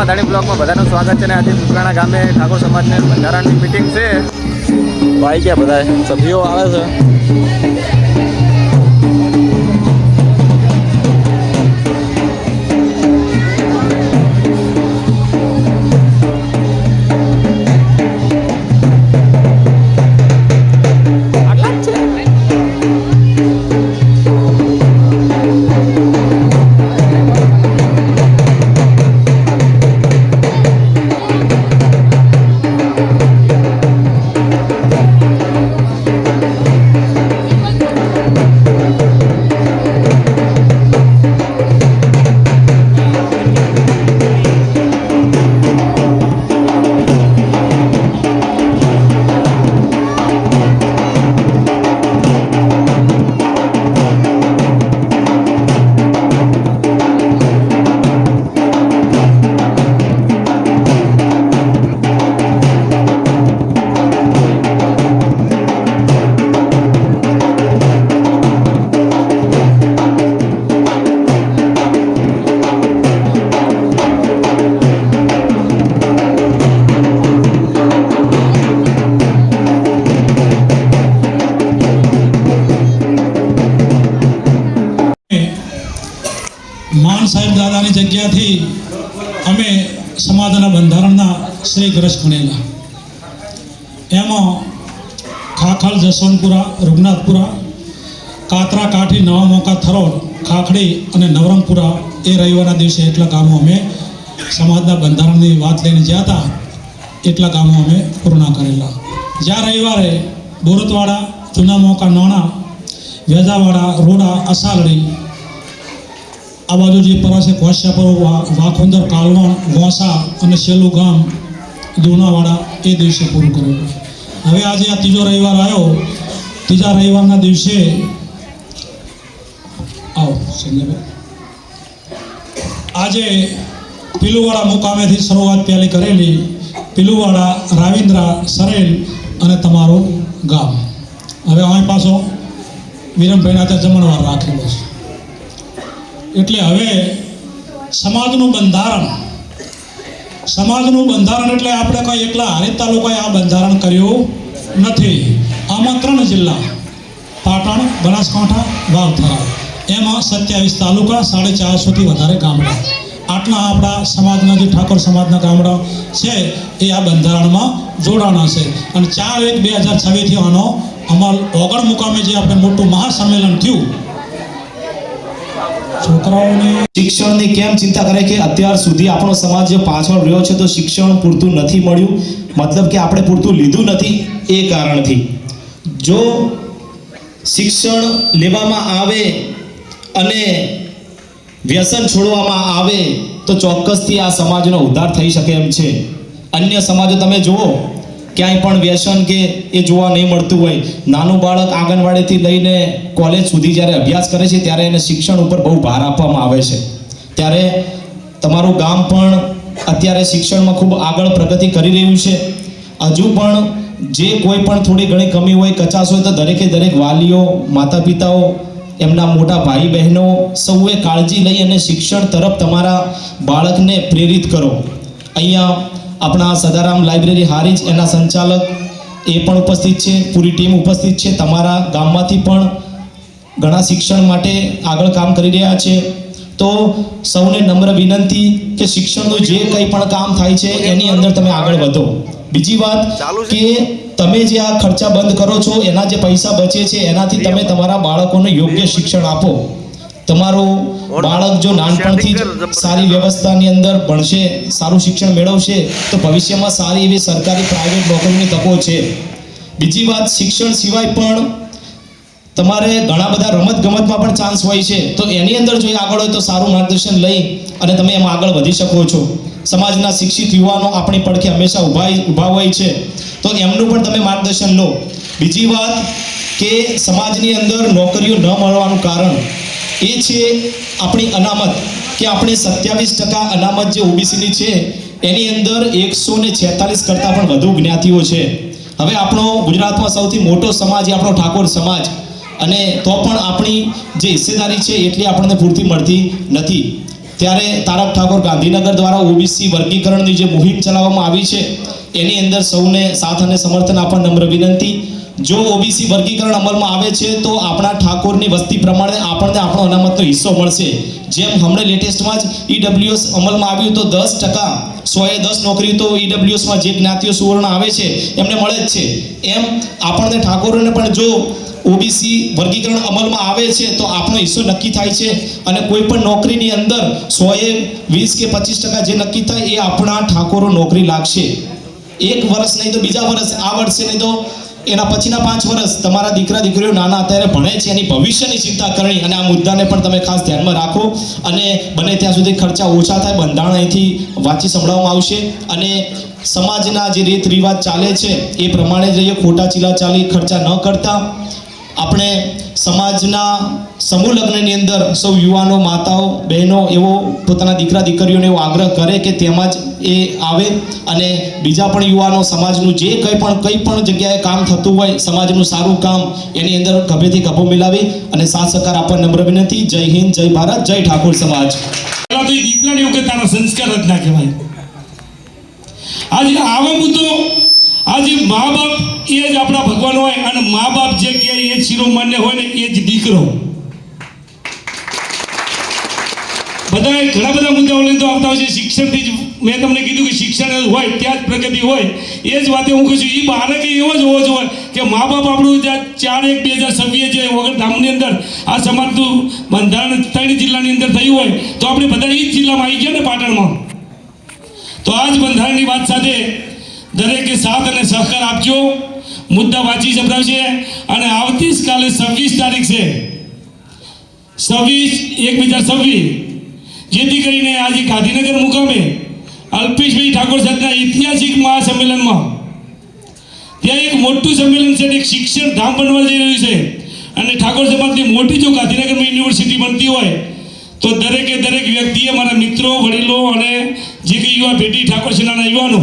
ધાણી બ્લોકમાં બધાનું સ્વાગત છે. અને આજે સુસરાણા ગામે ઠાકોર સમાજને બંધારણની મિટિંગ છે. ભાઈ ગયા બધા સભ્યો આવે છે. માન સાહેબ દાદાની જગ્યાથી અમે સમાજના બંધારણના શ્રી ગ્રસ્ત ગણેલા. એમાં ખાખલ, જસવંતપુરા, રૂગનાથપુરા, કાતરા, કાઠી, નવા મોકા, થરોડ, ખાખડી અને નવરંગપુરા એ રવિવારના દિવસે એટલા ગામો અમે સમાજના બંધારણની વાત લઈને જ્યાં હતા એટલા ગામો અમે પૂર્ણ કરેલા. જ્યાં રવિવારે બોરતવાડા, જૂના મોકા, નોણા, વેજાવાડા, રોડા, અસાલડી, આ બાજુ જે પરાસે કોશ્યાપર, વાખોંદર, કાલવણ, ગોસા અને સેલું ગામ દુણાવાડા એ દિવસે પૂરું કરેલું. હવે આજે આ ત્રીજો રવિવાર આવ્યો. ત્રીજા રવિવારના દિવસે આવો સંજયભાઈ, આજે પીલુવાડા મુકામેથી શરૂઆત પહેલી કરેલી. પીલુવાડા, રાવિન્દ્રા, સરેલ અને તમારું ગામ. હવે અહીં પાછો વિરમભાઈના ત્યાં જમણવાર રાખેલો છે. એટલે હવે સમાજનું બંધારણ એટલે આપણે કોઈ એકલા હારીજ તાલુકાએ આ બંધારણ કર્યું નથી. આમાં 3 જિલ્લા પાટણ, બનાસકાંઠા, વાવથરા, એમાં 27 તાલુકા, 450થી વધારે ગામડા. આટલા આપણા સમાજના જે ઠાકોર સમાજના ગામડા છે એ આ બંધારણમાં જોડાણા છે. અને 4/1/2026થી આનો અમલ ઓગણ મુકામે જે આપણે મોટું મહાસંમેલન થયું. શિક્ષણની કેમ ચિંતા કરે કે અત્યાર સુધી આપણો સમાજ પાછળ રહ્યો છે તો શિક્ષણ પૂરતું નથી મળ્યું, મતલબ કે આપણે પૂરતું લીધું નથી. એ કારણથી જો શિક્ષણ લેવામાં આવે અને વ્યસન છોડવામાં આવે તો ચોક્કસથી આ સમાજનો ઉદ્ધાર થઈ શકે એમ છે. અન્ય સમાજો તમે જુઓ, ક્યાંય પણ વ્યસન કે એ જોવા નહીં મળતું હોય. નાનું બાળક આંગણવાડીથી લઈને કોલેજ સુધી જ્યારે અભ્યાસ કરે છે ત્યારે એને શિક્ષણ ઉપર બહુ ભાર આપવામાં આવે છે. ત્યારે તમારું ગામ પણ અત્યારે શિક્ષણમાં ખૂબ આગળ પ્રગતિ કરી રહ્યું છે. હજુ પણ જે કોઈ પણ થોડી ઘણી કમી હોય, કચાશ હોય તો દરેકે દરેક વાલીઓ, માતા પિતાઓ, એમના મોટા ભાઈ બહેનો સૌએ કાળજી લઈ અને શિક્ષણ તરફ તમારા બાળકને પ્રેરિત કરો. અહીંયા આપણા સદારામ લાઇબ્રેરી હારીજ એના સંચાલક એ પણ ઉપસ્થિત છે, પૂરી ટીમ ઉપસ્થિત છે. તમારા ગામમાંથી પણ ઘણા શિક્ષણ માટે આગળ કામ કરી રહ્યા છે. તો સૌને નમ્ર વિનંતી કે શિક્ષણનું જે કંઈ પણ કામ થાય છે એની અંદર તમે આગળ વધો. બીજી વાત કે તમે જે આ ખર્ચા બંધ કરો છો, એના જે પૈસા બચે છે એનાથી તમે તમારા બાળકોને યોગ્ય શિક્ષણ આપો. તમારું બાળક જો નાનપણથી જ સારી વ્યવસ્થાની અંદર ભણશે, સારું શિક્ષણ મેળવશે તો ભવિષ્યમાં સારી એવી સરકારી, પ્રાઇવેટ નોકરીની તકો છે. બીજી વાત, શિક્ષણ સિવાય પણ તમારે ઘણા બધા રમતગમતમાં પણ ચાન્સ હોય છે. તો એની અંદર જો આગળ હોય તો સારું માર્ગદર્શન લઈ અને તમે એમાં આગળ વધી શકો છો. સમાજના શિક્ષિત યુવાનો આપણી પડખે હંમેશા ઊભા હોય છે, તો એમનું પણ તમે માર્ગદર્શન લો. બીજી વાત કે સમાજની અંદર નોકરીઓ ન મળવાનું કારણ એ છે આપણી અનામત, કે આપણે 27% અનામત જે ઓબીસીની છે એની અંદર 146 કરતાં પણ વધુ જ્ઞાતિઓ છે. હવે આપણો ગુજરાતમાં સૌથી મોટો સમાજ એ આપણો ઠાકોર સમાજ, અને તો પણ આપણી જે હિસ્સેદારી છે એટલી આપણને પૂરતી મળતી નથી. ત્યારે તારક ઠાકોર ગાંધીનગર દ્વારા ઓબીસી વર્ગીકરણની જે મુહિમ ચલાવવામાં આવી છે એની અંદર સૌને સાથ અને સમર્થન આપવા નમ્ર વિનંતી. જો ઓબીસી વર્ગીકરણ અમલમાં આવે છે તો આપણા ઠાકોરની વસ્તી પ્રમાણે આપણને આપણો અનામતનો હિસ્સો મળશે. જેમ હમણાં લેટેસ્ટમાં જ ઈડબ્લ્યુએસ અમલમાં આવ્યું તો 10% 100 નોકરી તો ઈડબ્લ્યુએસમાં જે જ્ઞાતિઓ સુવર્ણ આવે છે એમને મળે જ છે. એમ આપણને ઠાકોરોને પણ જો ઓબીસી વર્ગીકરણ અમલમાં આવે છે તો આપણો હિસ્સો નક્કી થાય છે અને કોઈ પણ નોકરીની અંદર 120 કે 25% જે નક્કી થાય એ આપણા ઠાકોરો નોકરી લાગશે. એક વર્ષ નહીં તો બીજા વર્ષ, આ વર્ષે નહીં તો એના પછીના 5 વર્ષ તમારા દીકરા દીકરીઓ નાના અત્યારે ભણે છે એની ભવિષ્યની ચિંતા કરવી અને આ મુદ્દાને પણ તમે ખાસ ધ્યાનમાં રાખો અને બને ત્યાં સુધી ખર્ચા ઓછા થાય. બંધારણ અહીંથી વાંચી સંભળાવવામાં આવશે અને સમાજના જે રીત રિવાજ ચાલે છે એ પ્રમાણે જ રહીએ. ખોટા ચીલાચાલી ખર્ચા ન કરતા આપણે સમાજના સમૂહ લગ્નની અંદર સૌ યુવાનો, માતાઓ, બહેનો એવો પોતાના દીકરા દીકરીઓને એવો આગ્રહ કરે કે તેમાં જ એ આવે અને બીજા પણ યુવાનો સમાજનું જે કંઈ પણ જગ્યાએ કામ થતું હોય સમાજનું સારું કામ એની અંદર ગભેથી ગભો મિલાવી અને સાથ સહકાર આપવા નમ્ર વિનંતી. જય હિન્દ, જય ભારત, જય ઠાકોર સમાજ. પહેલા તો એ દીકરાને એવું કે તારા સંસ્કાર જ ના કહેવાય. આજે આવો મુદ્દો, આજે મા બાપ એ જ આપણા ભગવાન હોય અને મા બાપ જે કહે એ શિરોમાન્ય હોય ને એ જ દીકરો. બધા ઘણા બધા મુદ્દાઓ લઈને તો આવતા હોય છે. શિક્ષણથી જ મેં તમને કીધું કે શિક્ષણ હોય ત્યાં જ પ્રગતિ હોય. એ જ વાતે હું કહું છું, એ બાળક એવો જ હોવો જોઈએ કે મા બાપ આપણું 4/1/2026 જે વગરધામની અંદર આ સમાજનું બંધારણ 3 જિલ્લાની અંદર થયું હોય તો આપણે બધા એ જ જિલ્લામાં આવી ગયા ને, પાટણમાં. તો આ જ બંધારણની વાત સાથે દરેકે સાથ અને સહકાર આપજો. મુદ્દા વાંચી સંભળાવશે અને આવતીકાલે 26 તારીખ છે, 26/1/2026, જેથી કરીને આજે ગાંધીનગર મુકામે અલ્પેશભાઈ ઠાકોર સાહેબના ઐતિહાસિક મહાસંમેલનમાં ત્યાં એક મોટું સંમેલન છે, એક શિક્ષણ ધામ બનવા જઈ રહ્યું છે અને ઠાકોર સમાજની મોટી જો ગાંધીનગરમાં યુનિવર્સિટી બનતી હોય તો દરેકે દરેક વ્યક્તિએ, મારા મિત્રો, વડીલો અને જે કંઈ યુવા પેઢી ઠાકોર સેનાના યુવાનો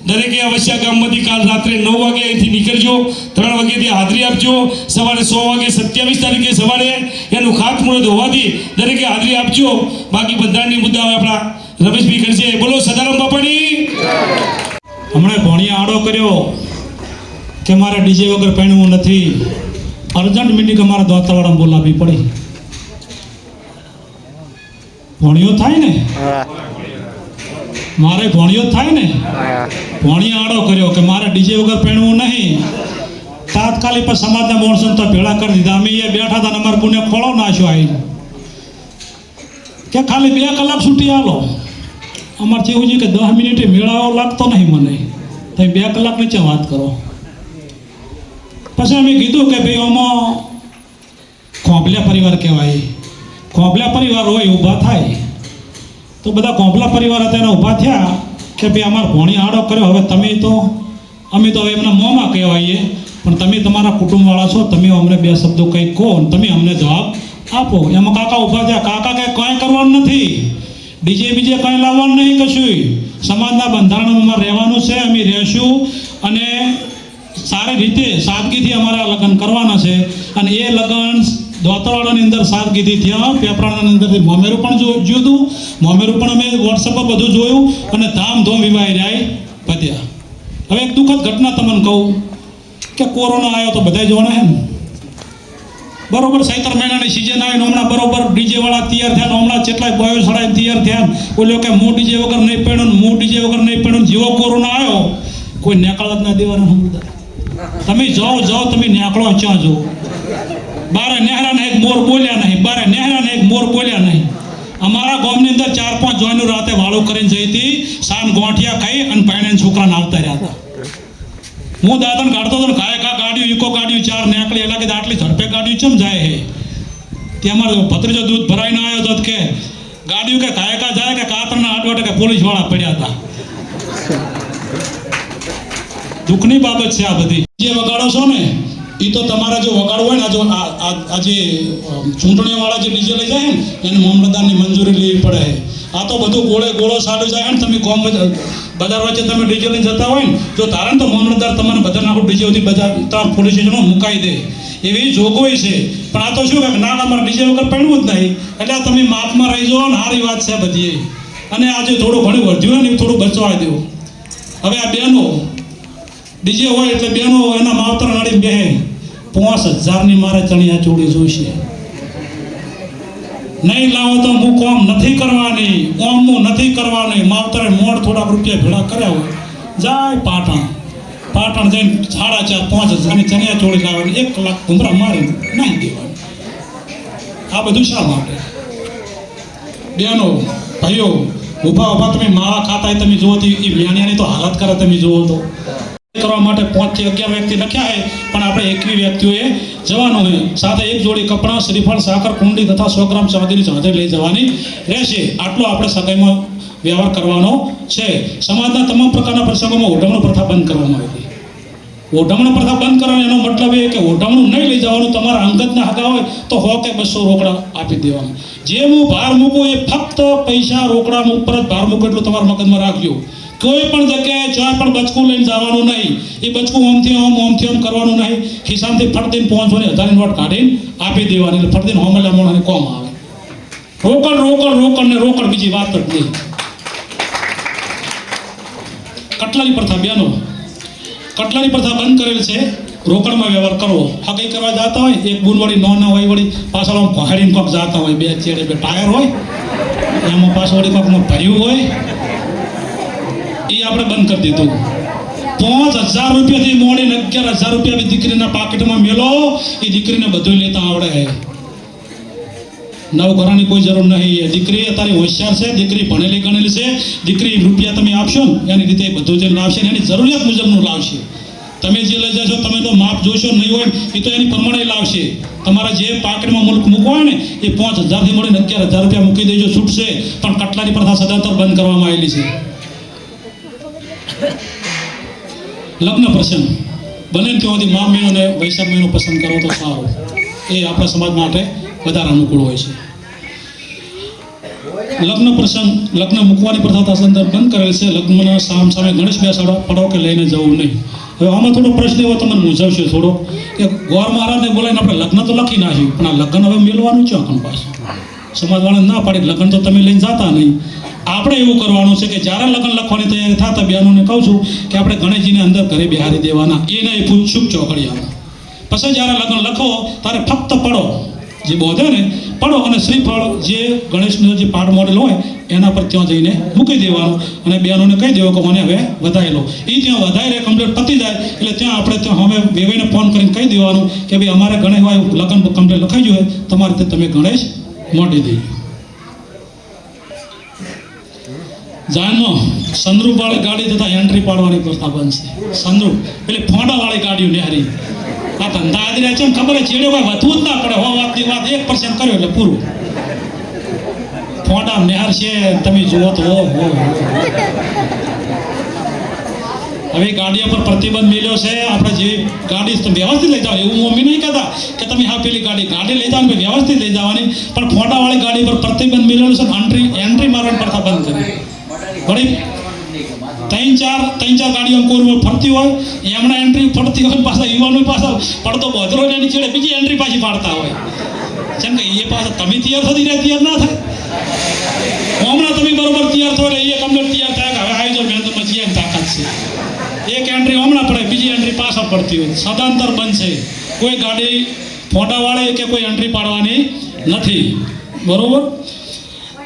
દરેકે અવશ્ય ગામમાંથી કાલ રાત્રે 9 વાગે અહીંથી નીકળજો, 3 વાગ્યાથી હાજરી આપજો. સવારે 100 વાગે 27 તારીખે સવારે એનું ખાતમુહૂર્ત હોવાથી દરેકે હાજરી આપજો. બાકી બંધારણની મુદ્દા હવે આપણા રમેશભાઈ કરશે. બોલો સદારામ બાપાની. હમણાં ભોણિયા આડો કર્યો કે મારે ડીજે વગર પહેણવું નથી. અર્જન્ટ મીટિંગ અમારા દોતાવાળામાં બોલાવવી પડી. ભોણિયો થાય ને, મારે ભોણિયો થાય ને. ભોણિયા આડો કર્યો કે મારે ડીજે વગર પહેણવું નહીં. તાત્કાલિક પર સમાજના માણસોને તો ભેળા કરી દીધા. અમે એ બેઠા હતા ને અમારે પુણ્ય ખોળો નાખ્યો આવીને કે ખાલી 2 કલાક છૂટી આલો. અમારે જેવું છે કે 10 મિનિટે મેળાવો લાગતો નહીં મને. તમે 2 કલાક નીચે વાત કરો. પછી અમે કીધું કે ભાઈ આમાં ખોંભલિયા પરિવાર કહેવાય. ખોંભલિયા પરિવાર હોય ઊભા થાય તો બધા કોંભલા પરિવાર હતા એને ઊભા થયા કે ભાઈ અમારે ભોણી આડો કર્યો. હવે અમે તો એમના મોંમાં કહેવાઈએ પણ તમે તમારા કુટુંબવાળા છો, તમે અમને 2 શબ્દો કંઈક કહો અને તમે અમને જવાબ આપો. એમાં કાકા ઊભા થયા. કાકા કે કંઈ કરવાનું નથી, ડીજે બીજે કંઈ લાવવાનું નહીં, કશું. સમાજના બંધારણમાં રહેવાનું છે, અમે રહેશું અને સારી રીતે સાદગીથી અમારા લગ્ન કરવાના છે. અને એ લગ્ન દોતાવાડાની અંદર સાદગીથી થયા. પેપરાણાની અંદરથી મોમેરું પણ જોયું હતું. મોમેરું પણ અમે વોટ્સઅપ પર બધું જોયું અને ધામધૂમ વિવાહ રહ્યા પત્યા. હવે એક દુઃખદ ઘટના તમને કહું કે કોરોના આવ્યો તો બધા જોણે હે ને બરોબર. 7 મહિનાની સિઝન આવી ને હમણાં બરોબર ડીજેવાળા તૈયાર થયા. હમણાં કેટલાય બોયો સડાઈને તૈયાર થયા. બોલ્યો કે હું ડીજે વગર નહીં પહેણું, હું ડીજે વગર નહીં પહેણું. જેવો કોરોના આવ્યો કોઈ નેકળ જ ના દેવાના સમજદાર. તમે જાઓ તમે નેકળો ક્યાં જો. બારે નેહરાને એક મોર બોલ્યા નહીં, બારે નેહરાને એક મોર બોલ્યા નહીં. અમારા ગામની અંદર 4-5 જોઈનું રાતે વાળું કરીને જઈ હતી. સાન ગોઠિયા ખાઈ અને પાણીને છોકરાને આવતા રહ્યા હતા. હું દાદન કાઢતો હતો ને કાયકા ગાડીઓ, ઇકો ગાડીઓ 4 નેકળી એટલે કે આટલી ઝડપે ગાડીઓ ચમ જાય હે. તે અમારો ભત્રીજો દૂધ ભરાઈને આવ્યો હતો કે ગાડીઓ કે કાયકા જાય કે કાતરના આડવટે કે પોલીસવાળા પડ્યા હતા. દુઃખની બાબત છે આ બધી. જે વગાડો છો ને એ તો તમારા જો વગાડવું હોય ને આ જે ચૂંટણીવાળા જે ડીજે લઈ જાય ને એને મામલતદારની મંજૂરી લેવી પડે. આ તો બધું ગોળો સાડું જાય ને તમે કોમ બજાર વચ્ચે તમે ડીજે લઈને જતા હોય ને જો તારણ તો મામલતદાર તમને બધા નાખું ડીજે સુધી બજાર તમારા પોલીસ સ્ટેશનમાં મુકાઈ દે એવી જોગવાઈ છે. પણ આ તો શું કે ના અમારે ડીજે વગર પડવું જ નહીં એટલે આ તમે માપમાં રહી જાઓ ને સારી વાત છે બધી. અને આજે થોડું ઘણું વધ્યું હોય ને થોડું બચવા દો. હવે આ બેનો ડીજે હોય એટલે બેનો એના માવતર નડી બે 5000ની મારે ચણિયા ચોળી જોઈશે. નહીં લાવો તો હું કોમ નથી કરવાની, કોમનું નથી કરવાની. માવતરે મોડ થોડાક રૂપિયા ભેળા કર્યા હોય જાય પાટણ જઈને 4,500-5,000ની ચણિયા ચોળી લાવવાની 1 લાખ ઘૂમરા મારી નાખી દેવાની. આ બધું શા માટે? બેનો ભાઈઓ ઊભા તમે માવા ખાતા તમે જુઓ તો એ વ્યાણિયાની તો હાલત કરે તમે જુઓ તો. કરવા માટે 5 થી 11 વ્યક્તિ લખ્યા છે પણ આપણે 21 વ્યક્તિઓએ જવાનું છે. સાથે એક જોડી કપડાં, શ્રીફળ, સાકર, કુંડી તથા 100 ગ્રામ ચાંદીની ચાદર લઈ જવાની રહેશે. આટલો આપણે સગાઈમાં વ્યવહાર કરવાનો છે. સમાજના તમામ પ્રકારના પ્રસંગોમાં ઓઢમણો પ્રથા બંધ કરવામાં આવી. ઓઢમણો પ્રથા બંધ કરવાનો એનો મતલબ એ કે ઓઢમણું નહીં લઈ જવાનું. તમારા અંગતના હગા હોય તો 100 કે 200 રોકડા આપી દેવાના. જે હું ભાર મૂકું એ ફક્ત પૈસા રોકડામાં ઉપર જ ભાર મૂકું એટલું તમારા મગજમાં રાખજો. કોઈ પણ જગ્યાએ જ્યાં પણ બચકું લઈને જવાનું નહીં. એ બચકું ઓમથી ઓમ કરવાનું નહીં. ખિસ્સામાંથી ફટદીને 500 ની 1000ની નોટ કાઢીને આપી દેવાની. એટલે ફટદીને હોમલા મોણાને કોમ આવે. રોકડ બીજી વાત જ નહીં. કટલાની પ્રથા બેનો કટલાની પ્રથા બંધ કરેલ છે. રોકડમાં વ્યવહાર કરવો. હગઈ કરવા જતા હોય એક બુનવાળી ના હોય વળી પાછળ આમ પહાડીને કોક જતા હોય 2 ચેડે 2 ટાયર હોય એમાં પાછળ વળી કોકમાં ભર્યું હોય એ આપણે બંધ કરી દીધું. 5000 રૂપિયાથી મોડીને 11000 રૂપિયા દીકરીના પાકીટમાં મેલો. એ દીકરીને બધું લેતા આવડે છે. નવ ઘરાની કોઈ જરૂર નહીં. દીકરી અત્યારે હોશિયાર છે, દીકરી ભણેલી ગણેલી છે. દીકરી રૂપિયા તમે આપશો ને એની રીતે બધું જે લાવશે ને એની જરૂરિયાત મુજબનું લાવશે. તમે જે લઈ જશો તમે તો માપ જોશો નહીં હોય એ તો એની પ્રમાણે લાવશે. તમારા જે પાકીટમાં મુલ્ક મૂકવા હોય ને એ 5000થી મળીને 11000 રૂપિયા મૂકી દેજો, છૂટશે. પણ કટલાની પ્રથા સદાતર બંધ કરવામાં આવેલી છે. લગ્ન પ્રસંગ બને ત્યાં સુધી માઘ મહિનો અને વૈશાખ મહિનો પસંદ કરો તો સારું. એ આપણા સમાજ માટે વધારે અનુકૂળ હોય છે. લગ્ન પ્રસંગ લગ્ન મૂકવાની પ્રથા સંદર્ભ બંધ કરેલ છે. લગ્નના સામે ગણેશ બેસાડો પડો કે લઈને જવું નહીં. હવે આમાં થોડો પ્રશ્ન એવો તમને મૂંઝવશે થોડો કે ગોર મહારાજને બોલાવીને આપણે લગ્ન તો લખી નાખ્યું પણ આ લગ્ન હવે મેળવાનું છે આખણ પાછું. સમાજવાળાને ના પાડી લગ્ન તો તમે લઈને જતા નહીં. આપણે એવું કરવાનું છે કે જ્યારે લગ્ન લખવાની તૈયારી થતા બહેનોને કહું છું કે આપણે ગણેશજીને અંદર ઘરે બિહારી દેવાના. એ નહીં શુભ ચોકડિયામાં. પછી જ્યારે લગ્ન લખો ત્યારે ફક્ત પડો જે બોધે ને પડો અને શ્રીફળ જે ગણેશનો જે પાઠ મોડેલ હોય એના પર ત્યાં જઈને મૂકી દેવાનું અને બહેનોને કહી દેવો કે મને હવે વધારી લો. એ ત્યાં વધારી રહે કમ્પ્લીટ પતી જાય એટલે ત્યાં આપણે ત્યાં હવે વેવાઈને ફોન કરીને કહી દેવાનું કે ભાઈ અમારે ગણેશ હોય લગ્ન કમ્પ્લીટ લખાઈ જોઈએ તમારે તે તમે ગણેશ મોડી દઈએ. જાનમાં સંદરૂપ વાળી ગાડી તથા એન્ટ્રી પાડવાની પ્રથા બનશે. સંદરૂપ એટલે ફોંડા વાળી ગાડીઓ નેહારી આ ધંધા આદિ રહે છે ને ખબર ચેડે કોઈ વધવું જ ના પડે. વાતની વાત 1% કર્યો એટલે પૂરું. ફોંડા નેહાર છે તમે જુઓ તો હવે ગાડીઓ પર પ્રતિબંધ મેળ્યો છે. આપણે જે ગાડી વ્યવસ્થિત લઈ જાવ એવું મમ્મી નહીં કહેતા કે તમે હા પેલી ગાડી લઈ જાવ વ્યવસ્થિત લઈ જવાની. પણ ફોંડાવાળી ગાડી પર પ્રતિબંધ મેળવેલું છે. એન્ટ્રી મારવાની પ્રથા બંધ કરી. વળી 3-4 ગાડીઓ કોરમાં ફરતી હોય એમણે એન્ટ્રી ફરતી હોય પાછા યુવાનો પાછા પડતો બોધરો એની છેડે બીજી એન્ટ્રી પાછી પાડતા હોય. જેમ કે એ પાછા તમે તૈયાર થતી રહે તૈયાર ના થાય. હમણાં તમે બરોબર તૈયાર થયો એટલે એ કમ્પ્લીટ તૈયાર થાય કે હવે આવી જાવ મેં તો જીએમ તાકાત છે. એક એન્ટ્રી હમણાં પડે બીજી એન્ટ્રી પાછા પડતી હોય. સદાંતર બનશે. કોઈ ગાડી ફોટાવાળી કે કોઈ એન્ટ્રી પાડવાની નથી. બરોબર.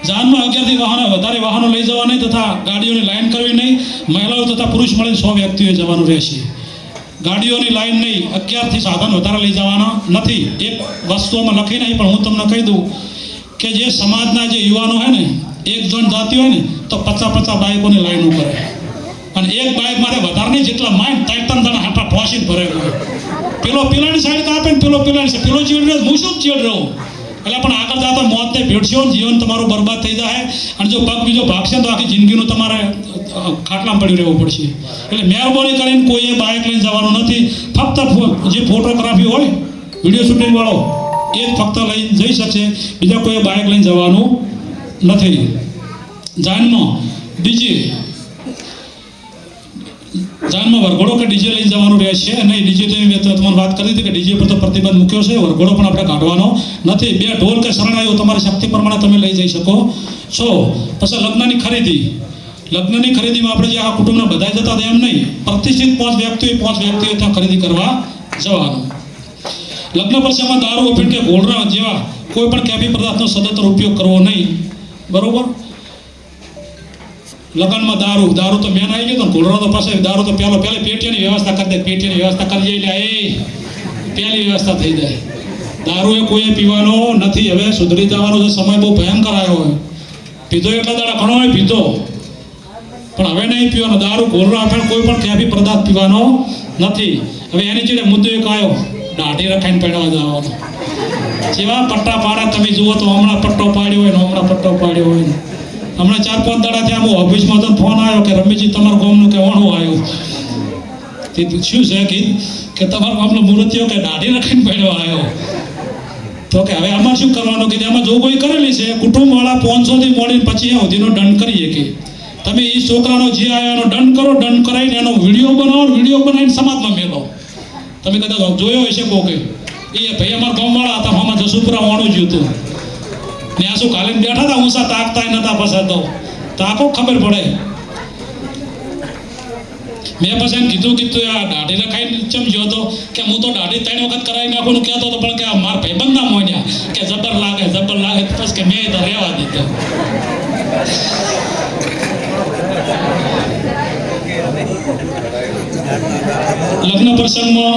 જાનમાં 11થી વધારે વાહનો લઈ જવા નહીં તથા ગાડીઓની લાઈન કરવી નહીં. મહિલાઓ તથા પુરુષ મળીને 100 વ્યક્તિઓએ જવાનું રહેશે. ગાડીઓની લાઈન નહીં. 11થી સાધન વધારે લઈ જવાના નથી. એક વસ્તુઓમાં લખી નહીં પણ હું તમને કહી દઉં કે જે સમાજના જે યુવાનો હોય ને એક જણ જાતી હોય ને તો 50 બાઇકોની લાઈનો કરે અને એક બાઇક મારે વધારે નહીં જેટલા માઇન્ડ 3 જણા હાથા ઠોસીને ભરેલું હોય. પેલો પેલાની સાઈડ કાપે ને પેલો પેલાની પેલો ચીડ રહ્યો હું શું ચીડ રહું એટલે પણ આગળ જતા મોતને ભેટશો જીવન તમારું બરબાદ થઈ જાય અને જો પગ બીજો ભાગશે તો આખી જિંદગીનું તમારે ખાટલામાં પડ્યું રહેવું પડશે. એટલે મહેરબાની કરીને કોઈએ બાઇક લઈને જવાનું નથી. ફક્ત જે ફોટોગ્રાફી હોય વિડીયો શૂટિંગ વાળો એ જ ફક્ત લઈને જઈ શકશે. બીજા કોઈએ બાઇક લઈને જવાનું નથી. જાનમાં ડીજે જાનમાં વરઘોડો કે ડીજે લઈને જવાનું રહેશે નહીં. ડીજે તો મેં તમને વાત કરી હતી કે ડીજે પર તો પ્રતિબંધ મૂક્યો છે. વરઘોડો પણ આપણે કાઢવાનો નથી. 2 ઢોલ કે શરણાઈઓ તમારી શક્તિ પ્રમાણે તમે લઈ જઈ શકો છો. પછી લગ્નની ખરીદીમાં આપણે જે આ કુટુંબના બધા જતા હતા એમ નહીં, પ્રતિષ્ઠિત 5 વ્યક્તિઓ ત્યાં ખરીદી કરવા જવાનું. લગ્ન પ્રસંગમાં દારૂ અફીણ કે ઘોળરા જેવા કોઈ પણ કેફી પદાર્થનો સદંતર ઉપયોગ કરવો નહીં. બરોબર. લગ્નમાં દારૂ તો મેન આવી ગયો તો ઘોળરા તો પાસે દારૂ તો પહેલી પેટીની વ્યવસ્થા કરી દે. પેટીની વ્યવસ્થા કરી એટલે પહેલી વ્યવસ્થા થઈ જાય. દારૂ એ કોઈએ પીવાનો નથી. હવે સુધરી જવાનો છે સમય બહુ ભયંકર આવ્યો હોય. પીધો એટલા દાડા ઘણો હોય પીધો, પણ હવે નહીં પીવાનો. દારૂ ઘોળરા અફીણ કોઈ પણ કેફી પદાર્થ પીવાનો નથી. હવે એની જોડે મુદ્દો એક આવ્યો, દાઢી રખાઈને પહેરવા જવાનો. જેવા પટ્ટા પાડ્યા તમે જુઓ તો હમણાં પટ્ટો પાડ્યો હોય ને હમણાં પટ્ટો પાડ્યો હોય ને. હમણાં 4-5 દાડા થયા હું ઓફિસમાં તો ફોન આવ્યો કે રમેશજી તમારા ગામનું કે વણું આવ્યું. તે શું છે કે તમારા ગામનો મૂર્તિઓ કે દાઢી રખાઈને પહેરવા આવ્યો. તો કે હવે આમાં શું કરવાનું કે એમાં જોગવાઈ કરેલી છે, કુટુંબવાળા 500 થી મોડીને પછી સુધીનો દંડ કરીએ કે તમે એ છોકરાનો જે આવ્યો એનો દંડ કરો. દંડ કરાવીને એનો વિડીયો બનાવીને સમાજમાં મેળવો. તમે કદાચ જોયો હશે કોકે એ ભાઈ અમારા ગામવાળા હતા, આમાં જસુપુરા વાણું જ હતું ને આ શું કાલે બેઠા હતા ઊંસા તાકતા નતા પસાતો તાકો ખબર પડે. મેં પછી એને કીધું આ દાઢી રખાઈને ચમજ્યો હતો કે હું તો દાઢી 3 વખત કરાવી નાખવાનું કહેતો હતો, પણ કે મારા ભાઈબંધ ના મોન્યા કે જબર લાગે પછી કે મેં તો રહેવા દીધો. લગ્ન પ્રસંગમાં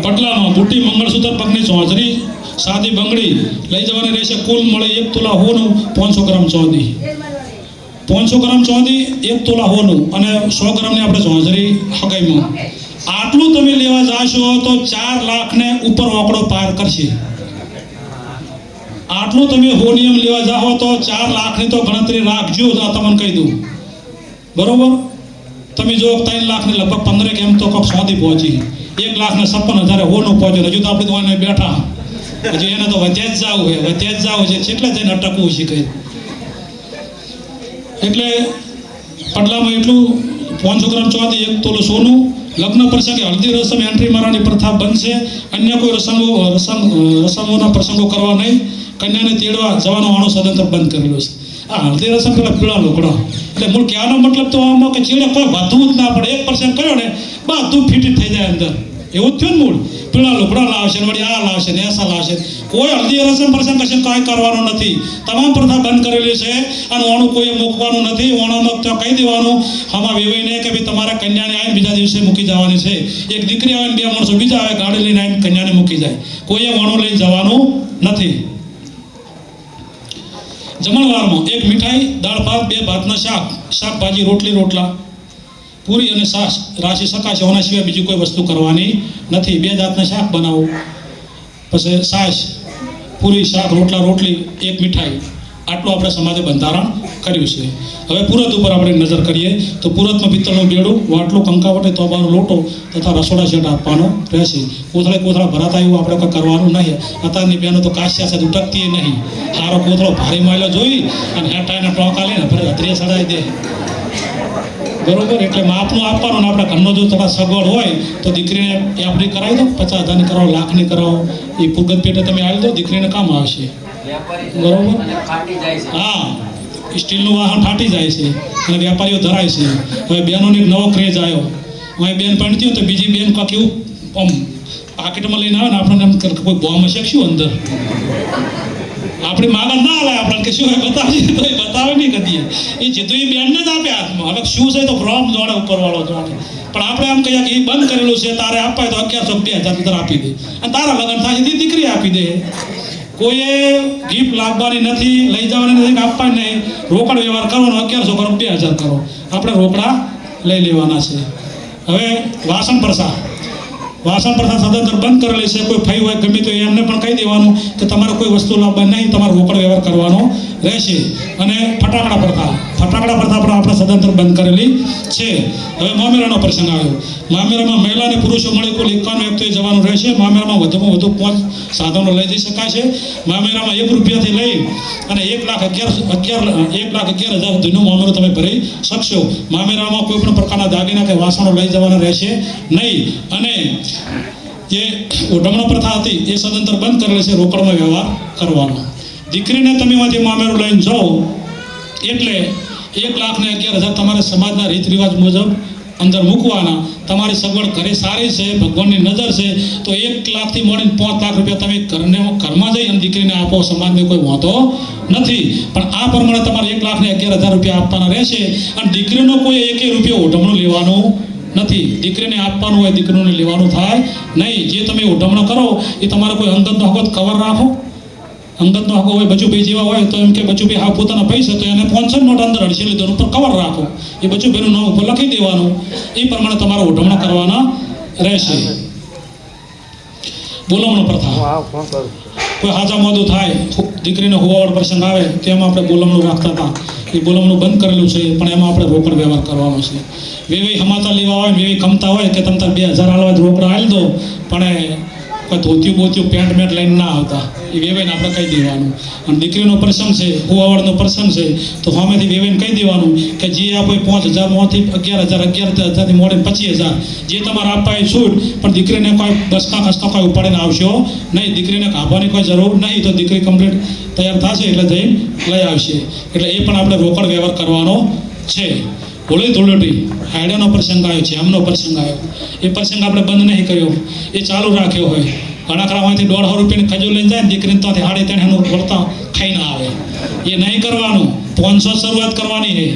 પટલામાં બુટ્ટી, મંગળસૂત્ર, પગની ચોંચરી, સાદી બંગડી લઈ જવાની રહેશે. કુલ મળે 1 તોલા હોનું, 500 ગ્રામ ચાંદી. 500 ગ્રામ ચાંદી, 1 તોલા હોનું અને 100 ગ્રામની આપણે ચોંચરી હગાઈમાં. આટલું તમે લેવા જાશો તો 4 લાખને ઉપર આંકડો પાર કરશે. આટલું તમે હોનિયમ લેવા જાઓ તો 4 લાખની તો ગણતરી રાખજો. તમને કહી દઉં. બરોબર. તમે જો 3 લાખને લગભગ 15 કે એમ તો કોક સોદી પહોંચી, 1,56,000 હોનું પહોંચ્યો. હજુ તો આપણે તો બેઠા, હજુ એને તો વધ્યા જ જાવ છે એટલે જઈને અટકવું શીખે. એટલે પડલામાં એટલું 500 ગ્રામ ચાંદી, 1 તોલો સોનું. લગ્ન પ્રસંગે હલ્દી રસમ એન્ટ્રી મારવાની પ્રથા બનશે. અન્ય કોઈ રસમોના પ્રસંગો કરવા નહીં. કન્યાને તેડવા જવાનો આણો સદંતર બંધ કરેલો છે. આ હલ્દી રસમ પેલા પીળા લોકડા એટલે મૂળ કહેવાનો મતલબ તો આમાં કે ચીડે કોઈ વધવું જ ના પડે. 1% કર્યો ને બધું ફિટ થઈ જાય અંદર. એવું જ થયું ને મૂળ. પીળા લોકડા લાવશે, વળી આ લાવશે ને એસા લાવશે. કોઈ હલ્દી રસમ પ્રસંગ કશે કાંઈ કરવાનો નથી. તમામ પ્રથા બંધ કરેલી છે અને ઓણું કોઈએ મૂકવાનું નથી. ઓણામાં તો કહી દેવાનું આમાં વેવાઈને કે ભાઈ તમારે કન્યાને આવીને બીજા દિવસે મૂકી જવાની છે. એક દીકરી આવે ને 2 માણસો બીજા આવે ગાડી લઈને આવીને કન્યાને મૂકી જાય. કોઈએ ઓણું લઈને જવાનું નથી. જમણવારમાં 1 મીઠાઈ, દાળ ભાત, 2 ભાતના શાકભાજી, રોટલા, પૂરી અને છાશ રાશી શકાશે. ઓના સિવાય બીજી કોઈ વસ્તુ કરવાની નથી. 2 જાતના શાક બનાવો, પછી છાશ, પૂરી, શાક, રોટલી, 1 મીઠાઈ. આટલું આપણે સમાજે બંધારણ કર્યું છે. હવે પુરત ઉપર આપણે નજર કરીએ તો પુરતમાં પિત્તળનું બેડું, વાટલું, કંકાવટી, તોબાનો લોટો તથા રસોડા સેટ આપવાનો રહેશે. કોથળા ભરાતા એવું આપણે કંઈ કરવાનું નહીં. અત્યારની બહેનો તો કાશ્યા છે, ઉટકતી નહીં. સારો કોથળો ભારે માયલો જોઈ અને હેઠાઈને ટોકા લઈને ફરી હથરીએ સડાવી દે. બરોબર. એટલે માપનું આપવાનું. આપણે ઘરનો જો થોડા સગવડ હોય તો દીકરીને એફડી કરાવી દો. 50,000ની કરાવો, લાખની કરાવો. એ પૂગત પેટે તમે આવી દો, દીકરીને કામ આવશે. બરોબર. હા, સ્ટીલનું વાહન ફાટી જાય છે અને વેપારીઓ ધરાય છે. હવે બહેનોને એક નવો ક્રેઝ આવ્યો. હવે બેન પડતી હોય તો બીજી બેન કાંક એવું આમ પાકેટમાં લઈને આવે ને આપણને એમ કોઈ બોમ્બ હશે શું અંદર. આપણી માગા ના હાલે આપણને કે શું બતાવીએ તો એ બતાવે નહીં કદીએ. એ જીતું એ બેનને જ આપે હાથમાં. હવે શું છે તો ફ્રોમ જોડે ઉપરવાળો જોડે. પણ આપણે આમ કહીએ કે એ બંધ કરેલું છે, તારે અપાય તો 1100 2,000 આપી દે અને તારા લગ્ન થાય છે દીકરી આપી દે. કોઈએ ગિફ્ટ લાવવાની નથી, લઈ જવાની નથી, આપવાની નહીં. રોકડ વ્યવહાર કરવાનો. 1100 કરો, 2,000 કરો. આપણે રોકડા લઈ લેવાના છે. હવે વાસણ પ્રથા સદંતર બંધ કરેલી છે. કોઈ ફઈ હોય ગમે તો એમને પણ કહી દેવાનું કે તમારે કોઈ વસ્તુ લાવવાની નહીં, તમારે રોકડ વ્યવહાર કરવાનો રહેશે. અને ફટાકડા પ્રથા ફટાકડા પ્રથા પણ આપણે સદંતર બંધ કરેલી છે. હવે મામેરાનો પ્રસંગ આવ્યો. મામેરામાં મહિલા અને પુરુષો મળી કુલ 51 વ્યક્તિઓએ જવાનું રહેશે. મામેરામાં વધુમાં વધુ 5 સાધનો લઈ જઈ શકાય છે. મામેરામાં ₹1 લઈ અને 1,11,000 સુધીનું મામેરું તમે ભરી શકશો. મામેરામાં કોઈ પણ પ્રકારના દાગીના કે વાસણો લઈ જવાના રહેશે નહીં. અને જે ઓઢમણો પ્રથા હતી એ સદંતર બંધ કરેલી છે. રોકડમાં વ્યવહાર કરવાનો. દીકરીને તમે માંથી મામેરું લઈને જાઓ એટલે 1,11,000 તમારે સમાજના રીત રિવાજ મુજબ અંદર મૂકવાના. તમારી સગવડ ઘરે સારી છે, ભગવાનની નજર છે તો 1 લાખથી મળીને 5 લાખ રૂપિયા તમે ઘરમાં જઈ અને દીકરીને આપો. સમાજને કોઈ વાંધો નથી. પણ આ પ્રમાણે તમારે 1,11,000 રૂપિયા આપવાના રહેશે. અને દીકરીનો કોઈ ₹1 ઓઢમણું લેવાનું નથી. દીકરીને આપવાનું હોય, દીકરીને લેવાનું થાય નહીં. જે તમે ઓઢમણો કરો એ તમારે કોઈ અંગતનો હકો કવર રાખો. અંગતનો હકો હોય, બચુભાઈ જેવા હોય તો એમ કે બચુભાઈ હા પોતાના પૈસા તો એને 500 નોટ અંદર અડસી લીધો ઉપર કવર રાખો. એ બચુભાઈનું નામ ઉપર લખી દેવાનું. એ પ્રમાણે તમારે ઓઢમણા કરવાના રહેશે. બોલમણો પ્રથા. કોઈ હાજા મોદું થાય, દીકરીને હોવાવાળો પ્રસંગ આવે તેમાં આપણે બોલમણું રાખતા હતા. એ બોલમણું બંધ કરેલું છે પણ એમાં આપણે રોકડ વ્યવહાર કરવાનો છે. વેવી હમાતા લેવા હોય, વેવી કમતા હોય કે તમે 2,000 હાલવા રોકડા હાલી દો પણ કોઈ ધોતિયું બોતિયું પેન્ટ મેન્ટ લઈને ના આવતા. એ વેવાઈને આપણે કહી દેવાનું. અને દીકરીનો પ્રસંગ છે, હુવાવાળનો પ્રસંગ છે તો સામેથી વેવાઈને કહી દેવાનું કે જે આપો 5,000માંથી 11,000 મોડે 25,000 જે તમારે આપવા એ છૂટ. પણ દીકરીને કોઈ બસકા ખસકા કોઈ ઉપાડીને આવશો નહીં. દીકરીને કાપવાની કોઈ જરૂર નહીં. તો દીકરી કમ્પ્લીટ તૈયાર થશે એટલે જઈને લઈ આવશે. એટલે એ પણ આપણે રોકડ વ્યવહાર કરવાનો છે. હોળી ધૂળેટી હાયડાનો પ્રસંગ આવ્યો છે, આમનો પ્રસંગ આવ્યો. એ પ્રસંગ આપણે બંધ નહીં કર્યો, એ ચાલુ રાખ્યો હોય. ઘણા ખરામાંથી ₹150 ખજૂર લઈને જાય ને દીકરીને ત્યાંથી 3.5 વળતા ખાઈને આવે. એ નહીં કરવાનું. 500 શરૂઆત કરવાની છે.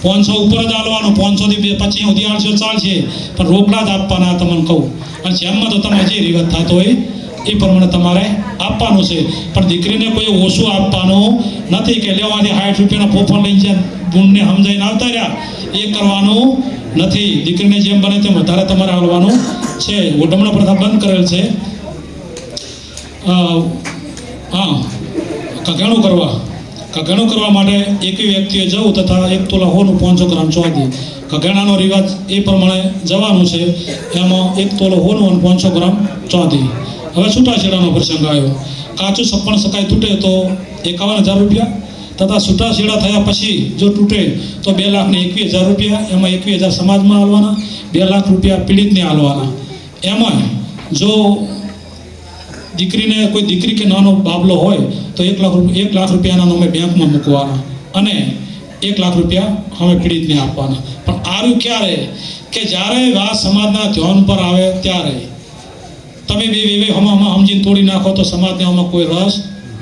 500 ઉપર જ હાલવાનું. 500થી 25 સુધી હાલશો ચાલશે પણ રોકડા જ આપવાના તમને કહું. અને જેમમાં તો તમારે જે રિવાજ થતો હોય એ પ્રમાણે તમારે આપવાનું છે. પણ દીકરીને કોઈ ઓછું આપવાનું નથી કે લેવાથી ₹60 ફોફા લઈને જાય ગુણને સમજાઈને આવતા રહ્યા. એ કરવાનું નથી. દીકરીને જેમ બને તેમ વધારે તમારે આવવાનું છે. ઓઢમણો પ્રથા બંધ કરેલ છે. કઘેણું કરવા માટે એકવી વ્યક્તિએ જવું તથા 1 તોલા હોનું 500 ગ્રામ ચોદી. કઘેણાનો રિવાજ એ પ્રમાણે જવાનું છે. એમાં 1 તોલો હોનું અને 500 ગ્રામ ચોદી. હવે છૂટાછેડાનો પ્રસંગ આવ્યો. કાચું સપણ સકાય તૂટે તો ₹51,000 તથા છૂટાછેડા થયા પછી જો તૂટે તો ₹2,21,000. એમાં 21,000 સમાજમાં હાલવાના, ₹2 લાખ પીડિતને હાલવાના. એમાં જો દીકરીને કોઈ દીકરી કે નાનો બાબલો હોય તો ₹1 લાખ નામે બેંકમાં મૂકવાના અને ₹1 લાખ અમે પીડિતને આપવાના. પણ આર્યું ક્યારે કે જ્યારે આ સમાજના ધ્યાન પર આવે ત્યારે. તમે બે સમજીને તોડી નાખો તો સમાજને આમાં કોઈ રસ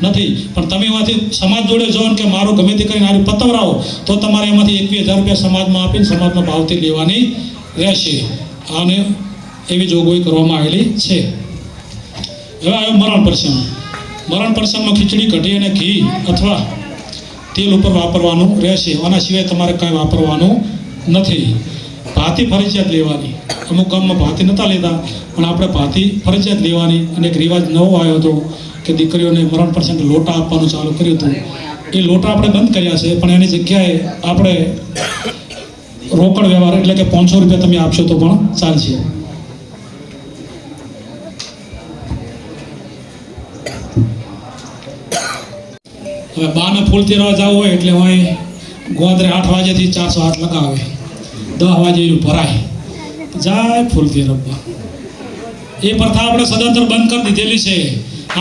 નથી. પણ તમે એમાંથી સમાજ જોડે જાઓ કે મારું ગમે તે કરીને આર્યું પતવરાવો તો તમારે એમાંથી ₹21,000 સમાજમાં આપીને સમાજના ભાવથી લેવાની રહેશે. અને એવી જોગવાઈ કરવામાં આવેલી છે. હવે આવ્યો મરણ પ્રસંગ. મરણ પ્રસંગમાં ખીચડી, કઢી અને ઘી અથવા તેલ ઉપર વાપરવાનું રહેશે. આના સિવાય તમારે કાંઈ વાપરવાનું નથી. ભાતી ફરજિયાત લેવાની. અમુક ગામમાં ભાતી નહોતા લેતા પણ આપણે ભાતી ફરજિયાત લેવાની. અને એક રિવાજ નવો આવ્યો હતો કે દીકરીઓને મરણ પ્રસંગ લોટા આપવાનું ચાલુ કર્યું હતું. એ લોટા આપણે બંધ કર્યા છે પણ એની જગ્યાએ આપણે રોકડ વ્યવહાર એટલે કે ₹500 તમે આપશો તો પણ ચાલશે. હવે બાને ફૂલ તેરવા જવું હોય એટલે હોય ગોંદરે 8 વાગ્યાથી 408 લગાવે, 10 વાગે એનું ભરાય જાય ફૂલ તેરવા. એ પ્રથા આપણે સદંતર બંધ કરી દીધેલી છે.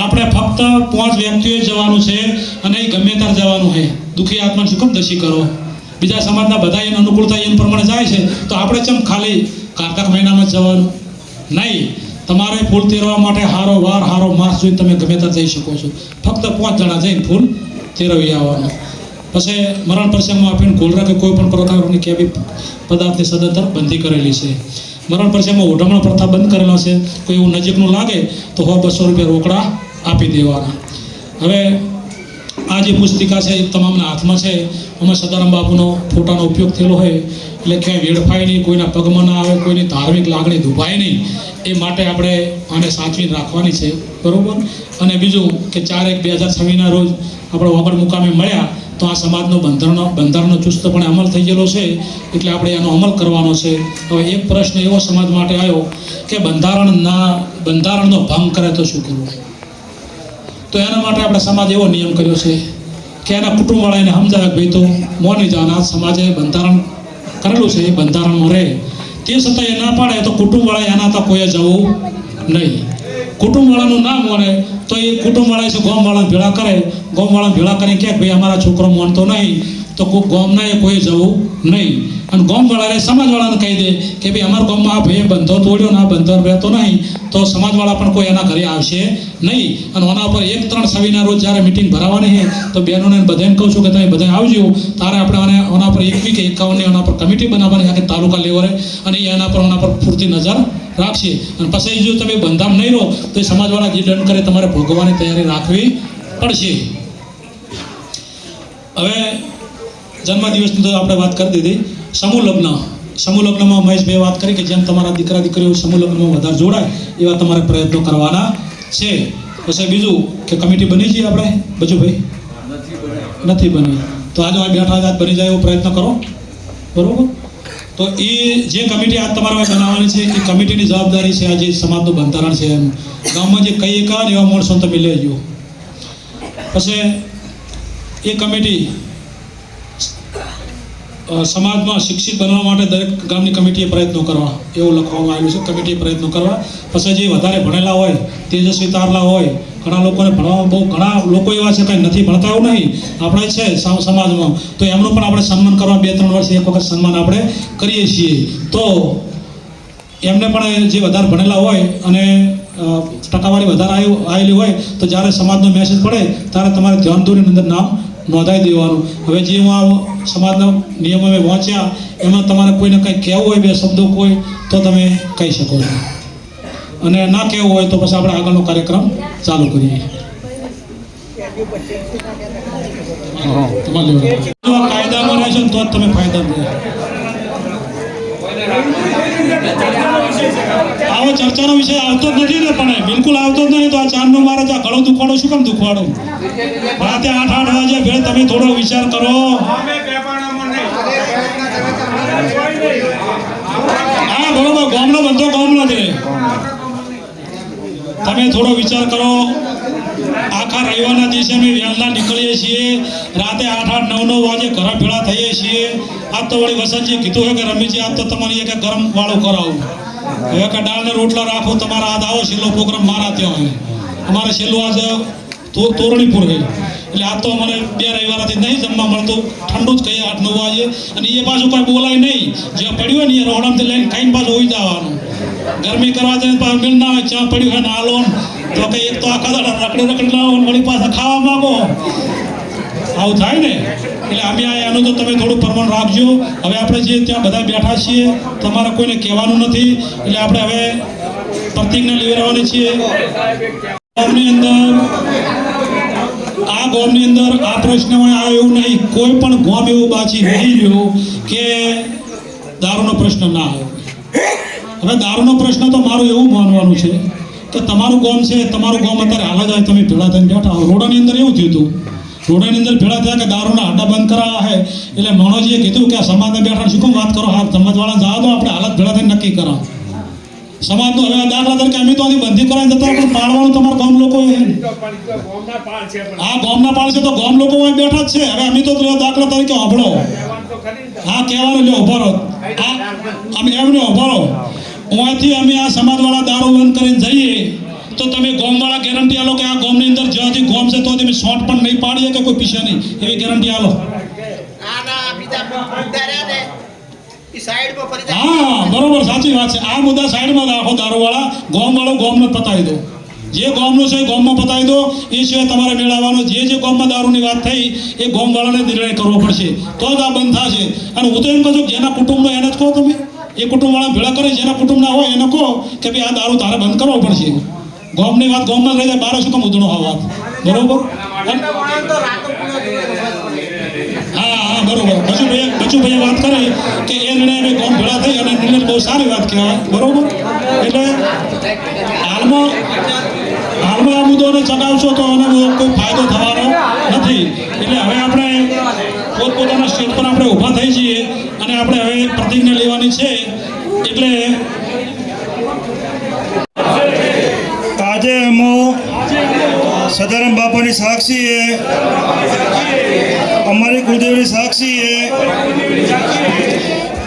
આપણે ફક્ત 5 વ્યક્તિઓએ જવાનું છે અને એ ગમે ત્યારે જવાનું છે. દુઃખી આત્માને શું કેમ દશી કરો? બીજા સમાજના બધા એને અનુકૂળતા એને પ્રમાણે જાય છે તો આપણે કેમ ખાલી કારતક મહિનામાં જ જવાનું નહીં? તમારે ફૂલ તેરવા માટે હારો વાર હારો માસ જોઈને તમે ગમે ત્યાં જઈ શકો છો. ફક્ત 5 જણા જઈને ફૂલ તેરવી આવવાનું. પછી મરણ પ્રસંગમાં આપીને ગોલરા કે કોઈ પણ પ્રકારની કેવી પદાર્થની સદંતર બંધી કરેલી છે. મરણ પ્રસંગમાં ઓઢમણો પ્રથા બંધ કરેલો છે. કોઈ એવું નજીકનું લાગે તો ₹100-200 રોકડા આપી દેવાના. હવે આ જે પુસ્તિકા છે એ તમામના હાથમાં છે. એમાં સદારામ બાપુનો ફોટાનો ઉપયોગ થયેલો હોય એટલે ક્યાંય વેડફાય નહીં, કોઈના પગમાં ના આવે, કોઈની ધાર્મિક લાગણી દુભાય નહીં. એ માટે આપણે આને સાચવીને રાખવાની છે, બરાબર. અને બીજું કે 4/1/2026 રોજ આપણે વગર મુકામે મળ્યા તો આ સમાજનો બંધારણનો ચુસ્તપણે અમલ થઈ ગયેલો છે એટલે આપણે એનો અમલ કરવાનો છે. હવે એક પ્રશ્ન એવો સમાજ માટે આવ્યો કે બંધારણનો ભંગ કરે તો શું કરવું? તો એના માટે આપણે સમાજ એવો નિયમ કર્યો છે કે એના કુટુંબવાળા એને સમજાવે કે ભાઈ તો મોની જવાના સમાજે બંધારણ કરેલું છે એ બંધારણમાં રહે. તે છતાં એ ના પાડે તો કુટુંબવાળા એના તો કોઈ જવું નહીં. કુટુંબવાળાનું ના માને તો એ કુટુંબવાળા છે ગામવાળાને ભેળા કરીને કહે ભાઈ અમારા છોકરો માનતો નહીં તો ગામના એ કોઈ જવું નહીં. અને ગામવાળાએ સમાજવાળાને કહી દે કે ભાઈ અમારા ગામમાં આ ભાઈએ બંધો તોડ્યો ને આ બંધો રહેતો નહીં તો સમાજવાળા પણ કોઈ એના ઘરે આવશે નહીં. અને ઓના ઉપર 1-3 રોજ જ્યારે મિટિંગ ભરાવાની છે તો બહેનોને બધાને કહું છું કે તમે બધા આવજો. તારે આપણે ઓના પર 21 કે 51 ઓના પર કમિટી બનાવવાની આખી તાલુકા લેવલે અને ઓના પર પૂરતી નજર રાખશે. અને પછી જો તમે બંધામ નહીં રહો તો એ સમાજવાળા જે દંડ કરે તમારે ભોગવવાની તૈયારી રાખવી પડશે. હવે જન્મદિવસની તો આપણે વાત કરી દીધી. સમૂહ લગ્નમાં મહેશભાઈ વાત કરી કે જેમ તમારા દીકરા દીકરીઓ સમૂહ લગ્નમાં વધારે જોડાય એવા તમારે પ્રયત્નો કરવાના છે. પછી બીજું કે કમિટી બની છે આપણે બચુભાઈ નથી બની તો આજે બેઠા આજ બની જાય એવો પ્રયત્ન કરો. બરોબર? તો એ જે કમિટી આજ તમારે બનાવવાની છે એ કમિટીની જવાબદારી છે. આ જે સમાજનું બંધારણ છે એમ ગામમાં જે કઈ એવા એવા માણસો તમે લેજો. પછી એ કમિટી સમાજમાં શિક્ષિત બનવા માટે દરેક ગામની કમિટીએ પ્રયત્નો કરવા એવું લખવામાં આવ્યું છે. કમિટીએ પ્રયત્નો કરવા. પછી જે વધારે ભણેલા હોય તેજસ્વી તારલા હોય ઘણા લોકોને ભણવામાં ઘણા લોકો એવા છે કંઈ નથી ભણતા એવું નહીં આપણે છે સમાજમાં તો એમનું પણ આપણે સન્માન કરવા 2-3 વર્ષે એક વખત સન્માન આપણે કરીએ છીએ. તો એમને પણ જે વધારે ભણેલા હોય અને ટકાવારી વધારે આવેલી હોય તો જ્યારે સમાજનો મેસેજ પડે ત્યારે તમારે ધ્યાન દોરીની અંદર નામ નોંધાઈ દેવાનું. હવે જે હું આ સમાજના નિયમો મેં વાંચ્યા એમાં તમારે કોઈને કંઈ કહેવું હોય 2 શબ્દો કોઈ તો તમે કહી શકો છો અને ના કહેવું હોય તો પછી આપણે આગળનો કાર્યક્રમ ચાલુ કરીએ. કાયદામાં રહેશો તો જ તમે ફાયદા મળે. આવો ચર્ચાનો વિષય આવતો જ નથી ને પણ બિલકુલ આવતો જ નહીં તો આ 4 નો મારે આ ગળો દુખવાડો શું કામ દુખવાડો? રાતે 8 વાગે ભેળ તમે થોડો વિચાર કરો. હા બરોબર ગામનો બંધો ગામનો છે. તમે થોડો વિચાર કરો. આખા રવિવારના દિવસે અમે વહેલા નીકળીએ છીએ રાતે 8-9 વાગે ઘરે ભેળા થઈએ છીએ. આજ તો વળી વસંતજી કીધું હોય કે રમીજી આજ તો તમારી એક ગરમ વાળું કરાવું હવે કે દાળ ને રોટલા રાખો તમારા આજ આવો છેલ્લો પ્રોગ્રામ મારા ત્યાં હોય. અમારે છેલ્લું આજ તોરણીપુર હોય એટલે આજ તો અમારે 2 રવિવારથી નહીં જમવા મળતું ઠંડુ જ કહીએ 8-9 વાગે અને એ પાછું કોઈ બોલાય નહીં જે પડ્યું હોય ને એ રોડામાંથી લઈને ખાઈને પાછું હોઈ જવાનું. ગરમી કરવા જાય પાછું મિલ ના હોય ચા પડ્યું હોય ને આલો તો કે એક તો આખા દાડા રખડી લાવો વળી પાછા ખાવા માંગો આવું થાય ને. એટલે અમે આનું તો તમે થોડું પ્રમાણ રાખજો. હવે આપણે જે ત્યાં બધા બેઠા છીએ તમારે કોઈને કહેવાનું નથી એટલે આપણે હવે પ્રતિજ્ઞા લેવાની છીએ. ગામની અંદર આ પ્રશ્નમાં આવે એવું નહીં કોઈ પણ ગામ એવું બાકી નહીં રહ્યું કે દારૂનો પ્રશ્ન ના આવે. હવે દારૂનો પ્રશ્ન તો મારું એવું માનવાનું છે કે તમારું ગામ છે તમારું ગામ અત્યારે હાલ જ તમે ભેળા થઈને બેઠા રોડાની અંદર એવું થયું હતું. રોડાની અંદર ભેળા થયા કે દારૂના આડા બંધ કરાવવા છે એટલે મનોજીએ કીધું કે આ સમાજને બેઠા શું વાત કરો હા સમાજવાળા જવા દો આપણે હાલત ભેળા થઈને નક્કી કરાવો. સમાજનો હવે દાખલા તરીકે અમે તો બંધી કરાવી જતા પણ પાડવાનું તમારા ગામ લોકો હા ગામના પાળ છે તો ગામ લોકો બેઠા જ છે. હવે અમે તો દાખલા તરીકે અભળો હા કહેવાનું લ્યો ઉભારો અમે એમને ઉભારો અહીંથી અમે આ સમાજવાળા દારૂ બંધ કરીને જઈએ તો તમે ગામવાળા ગેરંટી આલો કે આ ગામની અંદર જ્યાંથી ગામ છે તો તમે શોર્ટ પણ નહીં પાડીએ કે કોઈ પીછે નહીં એવી ગેરંટી આલો. હા બરોબર સાચી વાત છે. આ મુદ્દા સાઈડમાં રાખો દારૂવાળા ગામવાળો ગામને પતાવી દો. જે ગામનું છે ગામમાં પતાવી દો. એ સિવાય તમારે મેળવવાનો જે ગામમાં દારૂની વાત થઈ એ ગામવાળાને નિર્ણય કરવો પડશે તો જ આ બંધ થશે. અને હું તો એમ કહું છું જેના કુટુંબનો એને જ કહો તમે એ કુટુંબવાળા ભેળા કરે જેના કુટુંબના હોય એને કહો કે ભાઈ આ દારૂ તારે બંધ કરવો પડશે. ગામની વાત ગામમાં રહી જાય બાર શું કામ ઉધણો આ વાત બરોબર. હા બરોબર બચુભાઈએ વાત કરી કે એ નિર્ણય અમે ગામ ભેળા થઈ અને નિર્ણય બહુ સારી વાત કહેવાય બરોબર. એટલે હાલમાં મુદ્દોને ચગાવશો તો એનો કોઈ ફાયદો થવાનો નથી. એટલે હવે આપણે પોતપોતાના સ્ટેજ પર આપણે ઊભા થઈ જઈએ અને આપણે હવે પ્રતિજ્ઞા લેવાની છે. એટલે આજે અમો સદારામ બાપાની સાક્ષીએ અમારી કુળદેવની સાક્ષીએ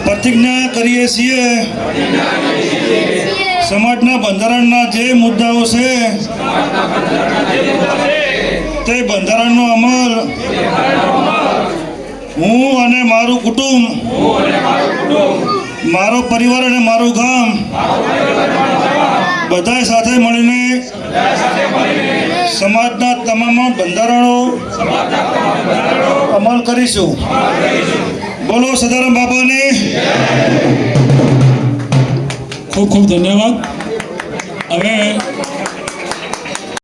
પ્રતિજ્ઞા કરીએ છીએ સમાજના બંધારણના જે મુદ્દાઓ છે તે બંધારણનો અમલ હું અને મારું કુટુંબ, મારો પરિવાર અને મારું ગામ બધા સાથે મળીને સમાજના તમામ બંધારણો અમલ કરીશું. બોલો સદારામ બાપાને. ખૂબ ખૂબ ધન્યવાદ. હવે